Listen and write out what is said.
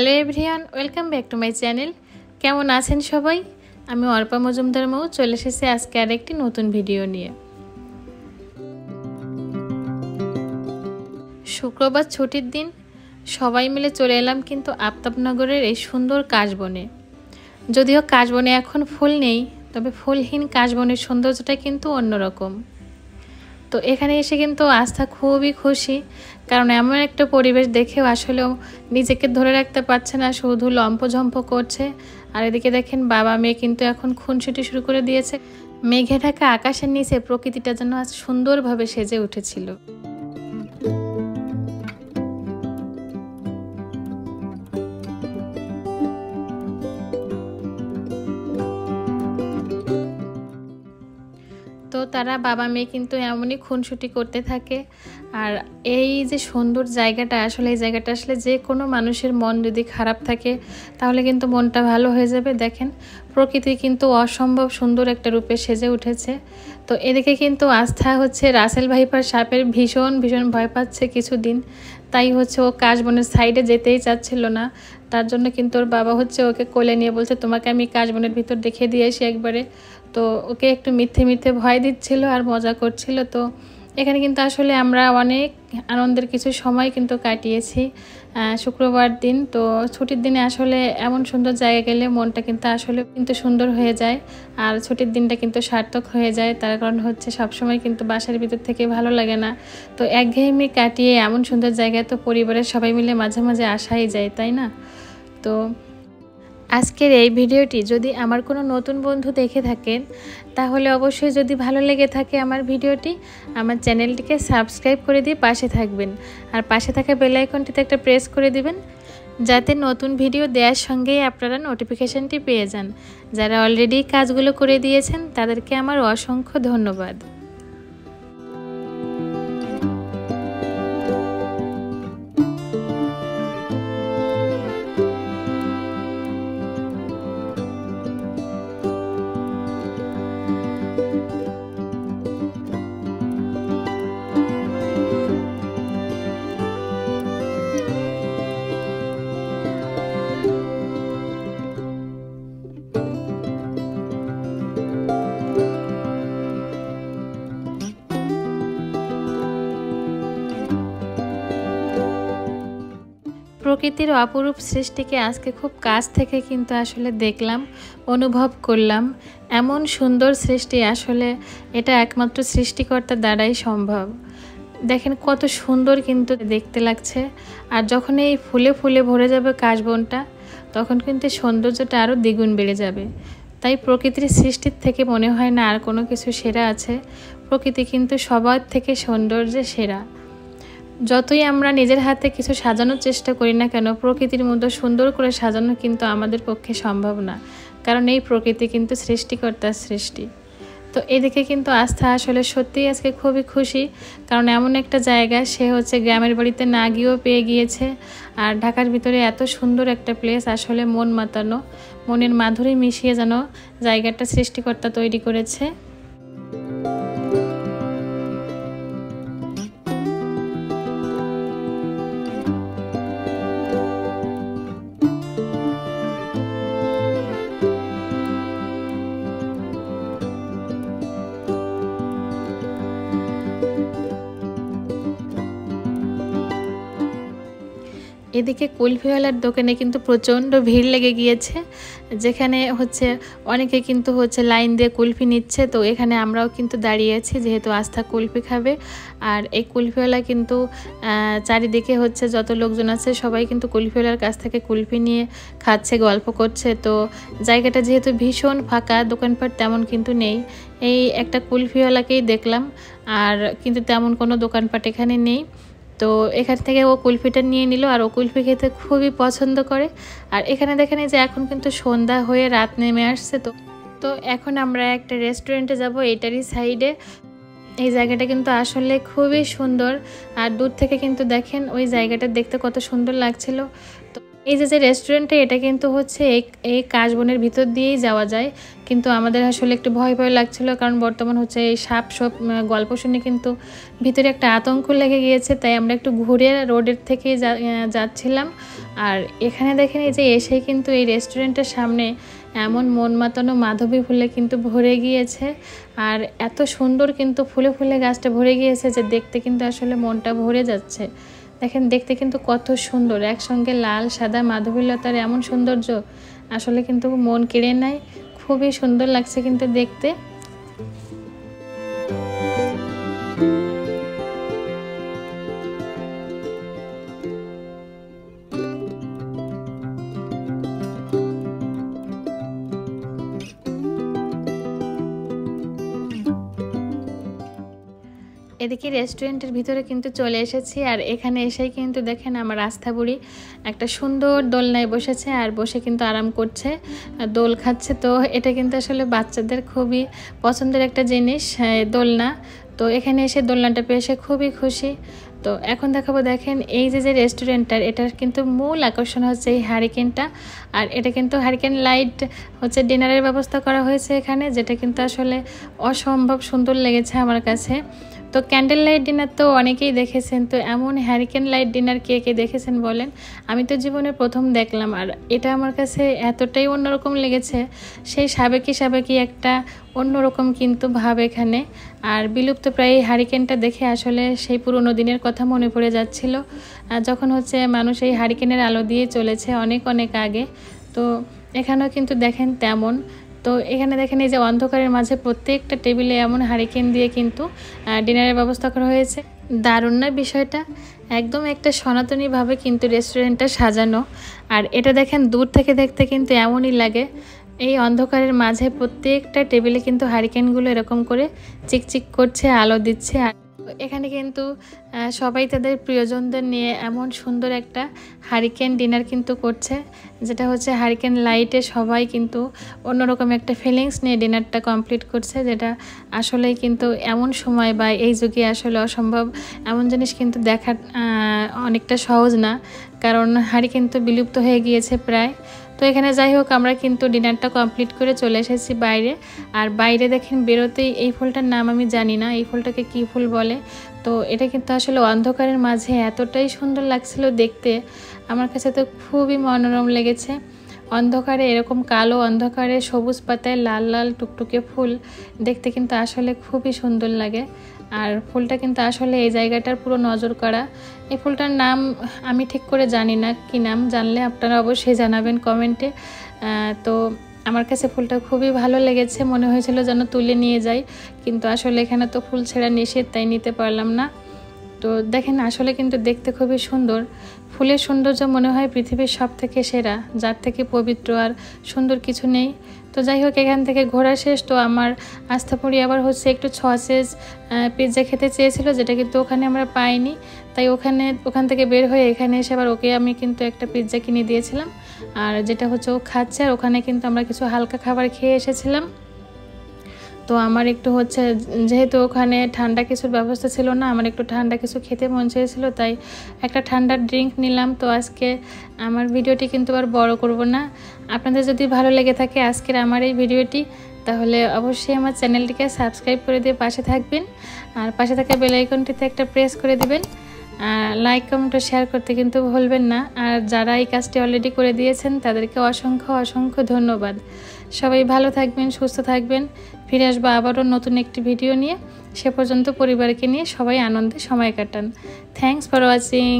Hello everyone, welcome back to my channel. কেমন আছেন সবাই? আমি অর্পা মজুমদার মৌ চলে এসেছি আজকে আরেকটি নতুন ভিডিও নিয়ে। শুক্রবার ছুটির দিন সবাই মিলে চলে এলাম কিন্তু আফতাবনগরের এই সুন্দর কাশবনে। যদিও কাশবনে এখন ফুল নেই, তবে ফুলহীন কাশবনের সৌন্দর্যটা কিন্তু অন্যরকম। তো এখানে এসে কিন্তু আস্থা খুবই খুশি, কারণ এমন একটা পরিবেশ দেখেও আসলেও নিজেকে ধরে রাখতে পারছে না, শুধু লম্পঝম্প করছে। আর এদিকে দেখেন বাবা মেয়ে কিন্তু এখন খুনসুটি শুরু করে দিয়েছে। মেঘে ঢাকা আকাশের নিচে প্রকৃতিটা যেন আজ সুন্দরভাবে সেজে উঠেছিল। তো তারা বাবা মেয়ে কিন্তু এমনই খুনসুটি করতে থাকে। আর এই যে সুন্দর জায়গাটা, আসলে এই জায়গাটা আসলে যে কোনো মানুষের মন যদি খারাপ থাকে তাহলে কিন্তু মনটা ভালো হয়ে যাবে। দেখেন প্রকৃতি কিন্তু অসম্ভব সুন্দর একটা রূপে সেজে উঠেছে। তো এদিকে কিন্তু আস্থা হচ্ছে রাসেল ভাইপার সাপের ভীষণ ভয় পাচ্ছে কিছুদিন, তাই হচ্ছে ও কাশবনের সাইডে যেতেই চাচ্ছিল না। তার জন্য কিন্তু ওর বাবা হচ্ছে ওকে কোলে নিয়ে বলছে, তোমাকে আমি কাশবনের ভিতর দেখে দিয়ে আসি একবারে। তো ওকে একটু মিথ্যে ভয় দিচ্ছিল আর মজা করছিল। তো এখানে কিন্তু আসলে আমরা অনেক আনন্দের কিছু সময় কিন্তু কাটিয়েছি শুক্রবার দিন। তো ছুটির দিনে আসলে এমন সুন্দর জায়গা গেলে মনটা কিন্তু আসলে সুন্দর হয়ে যায়, আর ছুটির দিনটা কিন্তু সার্থক হয়ে যায়। তার কারণ হচ্ছে সবসময় কিন্তু বাসার ভিতর থেকে ভালো লাগে না। তো একঘেয়েমি কাটিয়ে এমন সুন্দর জায়গায় তো পরিবারের সবাই মিলে মাঝে মাঝে আসাই যায়, তাই না? তো আজকের এই ভিডিওটি যদি আমার কোনো নতুন বন্ধু দেখে থাকেন তাহলে অবশ্যই, যদি ভালো লেগে থাকে আমার ভিডিওটি, আমার চ্যানেলটিকে সাবস্ক্রাইব করে দিয়ে পাশে থাকবেন। আর পাশে থাকা বেল আইকনটিতে একটা প্রেস করে দিবেন, যাতে নতুন ভিডিও দেওয়ার সঙ্গেই আপনারা নোটিফিকেশানটি পেয়ে যান। যারা অলরেডি কাজগুলো করে দিয়েছেন তাদেরকে আমার অসংখ্য ধন্যবাদ। প্রকৃতির অপরূপ সৃষ্টিকে আজকে খুব কাছ থেকে কিন্তু আসলে দেখলাম, অনুভব করলাম। এমন সুন্দর সৃষ্টি আসলে এটা একমাত্র সৃষ্টিকর্তার দ্বারাই সম্ভব। দেখেন কত সুন্দর কিন্তু দেখতে লাগছে। আর যখন এই ফুলে ফুলে ভরে যাবে কাশবনটা, তখন কিন্তু সৌন্দর্যটা আরও দ্বিগুণ বেড়ে যাবে। তাই প্রকৃতির সৃষ্টির থেকে মনে হয় না আর কোনো কিছু সেরা আছে। প্রকৃতি কিন্তু সবার থেকে সৌন্দর্যে সেরা। যতই আমরা নিজের হাতে কিছু সাজানোর চেষ্টা করি না কেন, প্রকৃতির মধ্যে সুন্দর করে সাজানো কিন্তু আমাদের পক্ষে সম্ভব না, কারণ এই প্রকৃতি কিন্তু সৃষ্টিকর্তার সৃষ্টি। তো এদিকে কিন্তু আস্থা আসলে সত্যিই আজকে খুবই খুশি, কারণ এমন একটা জায়গা সে হচ্ছে গ্রামের বাড়িতে না গিয়েও পেয়ে গিয়েছে। আর ঢাকার ভিতরে এত সুন্দর একটা প্লেস, আসলে মন মাতানো, মনের মাধুরী মিশিয়ে যেন জায়গাটা সৃষ্টিকর্তা তৈরি করেছে। এদিকে কুলফিওয়ালার দোকানে কিন্তু প্রচণ্ড ভিড় লেগে গিয়েছে, যেখানে হচ্ছে অনেকে কিন্তু হচ্ছে লাইন দিয়ে কুলফি নিচ্ছে। তো এখানে আমরাও কিন্তু দাঁড়িয়ে আছি, যেহেতু আস্থা কুলফি খাবে। আর এই কুলফিওয়ালা কিন্তু চারিদিকে হচ্ছে যত লোকজন আছে সবাই কিন্তু কুলফিওয়ালার কাছ থেকে কুলফি নিয়ে খাচ্ছে, গল্প করছে। তো জায়গাটা যেহেতু ভীষণ ফাঁকা, দোকানপাট তেমন কিন্তু নেই, এই একটা কুলফিওয়ালাকেই দেখলাম, আর কিন্তু তেমন কোনো দোকানপাট এখানে নেই। তো এখান থেকে ও কুলফিটা নিয়ে নিল, আর ও কুলফি খেতে খুবই পছন্দ করে। আর এখানে দেখেন যে এখন কিন্তু সন্ধ্যা হয়ে রাত নেমে আসছে। তো এখন আমরা একটা রেস্টুরেন্টে যাব, এটারই সাইডে। এই জায়গাটা কিন্তু আসলে খুবই সুন্দর, আর দূর থেকে কিন্তু দেখেন ওই জায়গাটা দেখতে কত সুন্দর লাগছিল। তো এই যে রেস্টুরেন্টে, এটা কিন্তু হচ্ছে এই কাশবনের ভিতর দিয়েই যাওয়া যায়, কিন্তু আমাদের আসলে একটু ভয় ভয় লাগছিল, কারণ বর্তমান হচ্ছে এই সাপ সব গল্প শুনে কিন্তু ভিতরে একটা আতঙ্ক লেগে গিয়েছে, তাই আমরা একটু ঘুরে রোডের থেকে যাচ্ছিলাম। আর এখানে দেখেন এই যে এসেই কিন্তু এই রেস্টুরেন্টের সামনে এমন মন মাতানো মাধবী ফুলে কিন্তু ভরে গিয়েছে, আর এত সুন্দর কিন্তু ফুলে ফুলে গাছটা ভরে গিয়েছে যে দেখতে কিন্তু আসলে মনটা ভরে যাচ্ছে। দেখেন দেখতে কিন্তু কত সুন্দর, একসঙ্গে লাল সাদা মাধবীলতার এমন সৌন্দর্য আসলে কিন্তু মন কেড়ে নেয়। খুবই সুন্দর লাগছে কিন্তু দেখতে। এদিকে রেস্টুরেন্টের ভিতরে কিন্তু চলে এসেছি, আর এখানে এসেই কিন্তু দেখেন আমার আস্থা বুড়ি একটা সুন্দর দোলনায় বসেছে, আর বসে কিন্তু আরাম করছে, দোল খাচ্ছে। তো এটা কিন্তু আসলে বাচ্চাদের খুবই পছন্দের একটা জিনিস, দোলনা। তো এখানে এসে দোলনাটা পেয়ে সে খুবই খুশি। তো এখন দেখাবো, দেখেন এই যে রেস্টুরেন্টটার, এটার কিন্তু মূল আকর্ষণ হচ্ছে এই হারিকেনটা। আর এটা কিন্তু হারিকেন লাইট হচ্ছে ডিনারের ব্যবস্থা করা হয়েছে এখানে, যেটা কিন্তু আসলে অসম্ভব সুন্দর লেগেছে আমার কাছে। তো ক্যান্ডেল লাইট ডিনার তো অনেকেই দেখেছেন, তো এমন হ্যারিকেন লাইট ডিনার কে কে দেখেছেন বলেন? আমি তো জীবনে প্রথম দেখলাম, আর এটা আমার কাছে এতটাই অন্যরকম লেগেছে, সেই সাবেকি একটা অন্যরকম কিন্তু ভাব এখানে। আর বিলুপ্ত প্রায় হারিকেনটা দেখে আসলে সেই পুরনো দিনের কথা মনে পড়ে যাচ্ছিল, যখন হচ্ছে মানুষ এই হারিকেনের আলো দিয়ে চলেছে অনেক অনেক আগে। তো এখানেও কিন্তু দেখেন তেমন। তো এখানে দেখেন এই যে অন্ধকারের মাঝে প্রত্যেকটা টেবিলে এমন হারিকেন দিয়ে কিন্তু ডিনারের ব্যবস্থা করা হয়েছে। দারুণ না বিষয়টা? একদম একটা সনাতনীভাবে কিন্তু রেস্টুরেন্টটা সাজানো। আর এটা দেখেন দূর থেকে দেখতে কিন্তু এমনই লাগে, এই অন্ধকারের মাঝে প্রত্যেকটা টেবিলে কিন্তু হারিকেনগুলো এরকম করে চিকচিক করছে, আলো দিচ্ছে। আর এখানে কিন্তু সবাই তাদের প্রিয়জনদের নিয়ে এমন সুন্দর একটা হারিকেন ডিনার কিন্তু করছে, যেটা হচ্ছে হারিকেন লাইটে সবাই কিন্তু অন্যরকম একটা ফিলিংস নিয়ে ডিনারটা কমপ্লিট করছে, যেটা আসলেই কিন্তু এমন সময় বা এই যুগে আসলে অসম্ভব। এমন জিনিস কিন্তু দেখা অনেকটা সহজ না, কারণ হারিকেন তো বিলুপ্ত হয়ে গিয়েছে প্রায়। তো এখানে যাই হোক, আমরা কিন্তু ডিনারটা কমপ্লিট করে চলে এসেছি বাইরে। আর বাইরে দেখেন বেরোতেই, এই ফুলটার নাম আমি জানি না, এই ফুলটাকে কি ফুল বলে। তো এটা কিন্তু আসলে অন্ধকারের মাঝে এতটাই সুন্দর লাগছিল দেখতে, আমার কাছে তো খুবই মনোরম লেগেছে। অন্ধকারে এরকম কালো অন্ধকারে সবুজ পাতায় লাল লাল টুকটুকে ফুল দেখতে কিন্তু আসলে খুবই সুন্দর লাগে। আর ফুলটা কিন্তু আসলে এই জায়গাটার পুরো নজর করা। এই ফুলটার নাম আমি ঠিক করে জানি না, কি নাম, জানলে আপনারা অবশ্যই জানাবেন কমেন্টে। তো আমার কাছে ফুলটা খুবই ভালো লেগেছে, মনে হয়েছিল যেন তুলে নিয়ে যাই, কিন্তু আসলে এখানে তো ফুল ছেঁড়া নিষেধ, তাই নিতে পারলাম না। তো দেখেন আসলে কিন্তু দেখতে খুবই সুন্দর। ফুলের সৌন্দর্য মনে হয় পৃথিবীর সব থেকে সেরা, যার থেকে পবিত্র আর সুন্দর কিছু নেই। তো যাই হোক, এখান থেকে ঘোরা শেষ। তো আমার আস্থাপুরি আবার হচ্ছে একটু সসেজ পিৎজা খেতে চেয়েছিল, যেটা কিন্তু ওখানে আমরা পাইনি, তাই ওখান থেকে বের হয়ে এখানে এসে আবার ওকে আমি কিন্তু একটা পিৎজা কিনে দিয়েছিলাম, আর যেটা হচ্ছে ও খাচ্ছে। আর ওখানে কিন্তু আমরা কিছু হালকা খাবার খেয়ে এসেছিলাম। তো আমার একটু হচ্ছে, যেহেতু ওখানে ঠান্ডা কিছুর ব্যবস্থা ছিল না, আমার একটু ঠান্ডা কিছু খেতে মন চেয়েছিল, তাই একটা ঠান্ডার ড্রিঙ্ক নিলাম। তো আজকে আমার ভিডিওটি কিন্তু আর বড় করব না। আপনাদের যদি ভালো লেগে থাকে আজকের আমার এই ভিডিওটি, তাহলে অবশ্যই আমার চ্যানেলটিকে সাবস্ক্রাইব করে দিয়ে পাশে থাকবেন, আর পাশে থাকা বেল আইকনটিতে একটা প্রেস করে দিবেন। লাইক কমেন্ট ও শেয়ার করতে কিন্তু ভুলবেন না। আর যারা এই কাজটি অলরেডি করে দিয়েছেন তাদেরকে অসংখ্য অসংখ্য ধন্যবাদ। সবাই ভালো থাকবেন, সুস্থ থাকবেন। ফিরে আসবো আবারও নতুন একটি ভিডিও নিয়ে। সে পর্যন্ত পরিবারকে নিয়ে সবাই আনন্দে সময় কাটান। Thanks for watching.